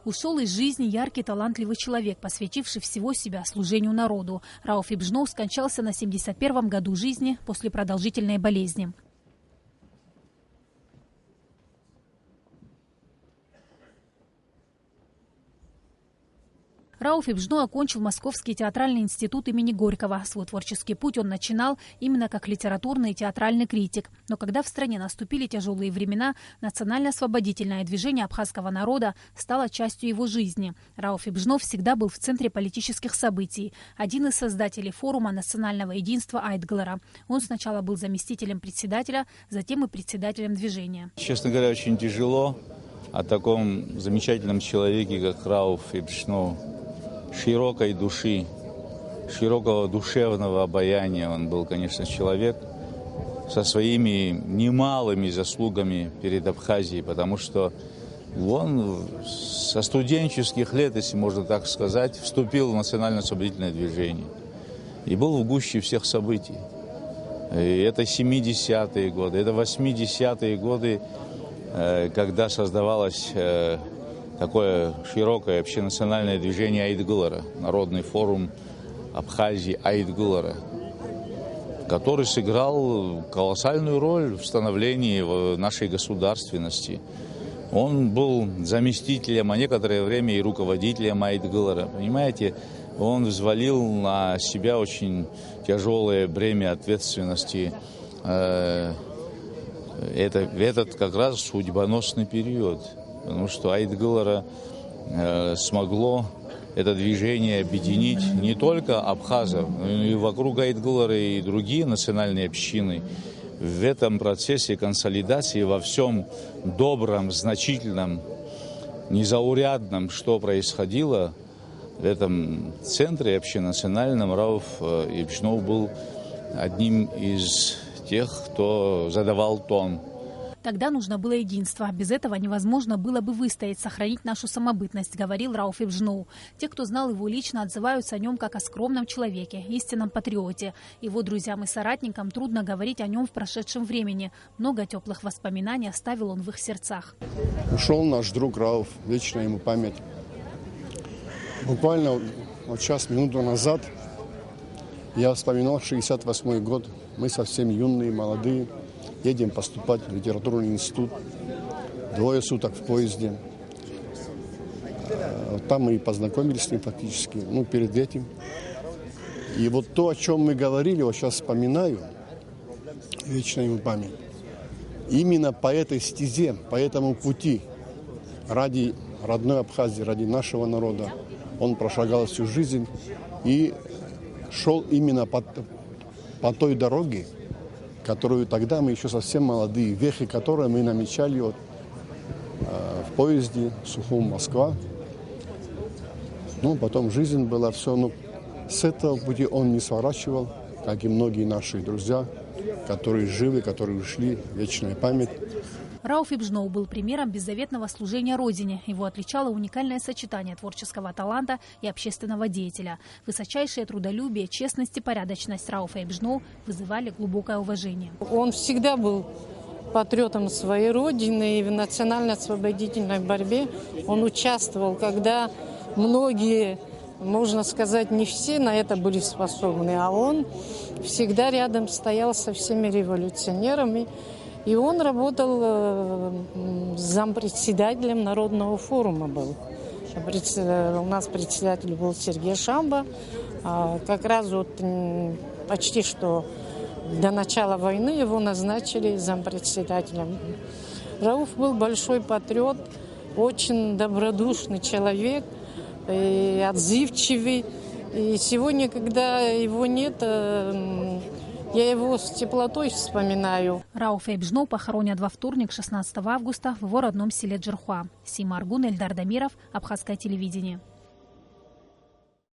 Ушел из жизни яркий, талантливый человек, посвятивший всего себя служению народу. Рауф Ибжноу скончался на 71-м году жизни после продолжительной болезни. Рауф Ибжноу окончил Московский театральный институт имени Горького. Свой творческий путь он начинал именно как литературный и театральный критик. Но когда в стране наступили тяжелые времена, национально-освободительное движение абхазского народа стало частью его жизни. Рауф Ибжноу всегда был в центре политических событий. Один из создателей форума национального единства Айтглара. Он сначала был заместителем председателя, затем и председателем движения. Честно говоря, очень тяжело о таком замечательном человеке, как Рауф Ибжноу. Широкой души, широкого душевного обаяния. Он был, конечно, человек со своими немалыми заслугами перед Абхазией, потому что он со студенческих лет, если можно так сказать, вступил в национально-освободительное движение и был в гуще всех событий. И это 70-е годы, это 80-е годы, когда создавалась такое широкое общенациональное движение Айтглара, Народный форум Абхазии Айтглара, который сыграл колоссальную роль в становлении нашей государственности. Он был заместителем, а некоторое время и руководителем Айтглара. Понимаете, он взвалил на себя очень тяжелое бремя ответственности. Этот как раз судьбоносный период. Потому что Айтглара смогло это движение объединить не только абхазов, но и вокруг Айтглара и другие национальные общины. В этом процессе консолидации во всем добром, значительном, незаурядном, что происходило в этом центре общенациональном, Рауф Ибжноу был одним из тех, кто задавал тон. Тогда нужно было единство. Без этого невозможно было бы выстоять, сохранить нашу самобытность, говорил Рауф Ибжноу. Те, кто знал его лично, отзываются о нем как о скромном человеке, истинном патриоте. Его друзьям и соратникам трудно говорить о нем в прошедшем времени. Много теплых воспоминаний оставил он в их сердцах. Ушел наш друг Рауф, вечная ему память. Буквально час-минуту назад я вспоминал 68-й год. Мы совсем юные, молодые. Едем поступать в литературный институт. 2 суток в поезде. Там мы и познакомились с ним фактически, перед этим. И вот то, о чем мы говорили, вот сейчас вспоминаю, вечная ему память. Именно по этой стезе, по этому пути, ради родной Абхазии, ради нашего народа, он прошагал всю жизнь и шел именно по той дороге, которую тогда мы еще совсем молодые, вехи которой мы намечали в поезде Сухум-Москва. Потом жизнь была все. С этого пути он не сворачивал, как и многие наши друзья, которые живы, которые ушли, вечная память. Рауф Ибжноу был примером беззаветного служения Родине. Его отличало уникальное сочетание творческого таланта и общественного деятеля. Высочайшее трудолюбие, честность и порядочность Рауфа Ибжноу вызывали глубокое уважение. Он всегда был патриотом своей Родины, и в национально-освободительной борьбе он участвовал, когда многие, можно сказать, не все на это были способны, а он всегда рядом стоял со всеми революционерами. И он работал зампредседателем Народного форума был. У нас председатель был Сергей Шамба. Как раз почти что до начала войны его назначили зампредседателем. Рауф был большой патриот, очень добродушный человек, и отзывчивый. И сегодня, когда его нет, я его с теплотой вспоминаю. Рауфа Ибжноу похоронят во вторник, 16 августа, в его родном селе Джерхуа. Сима Аргун, Эльдар Дамиров, Абхазское телевидение.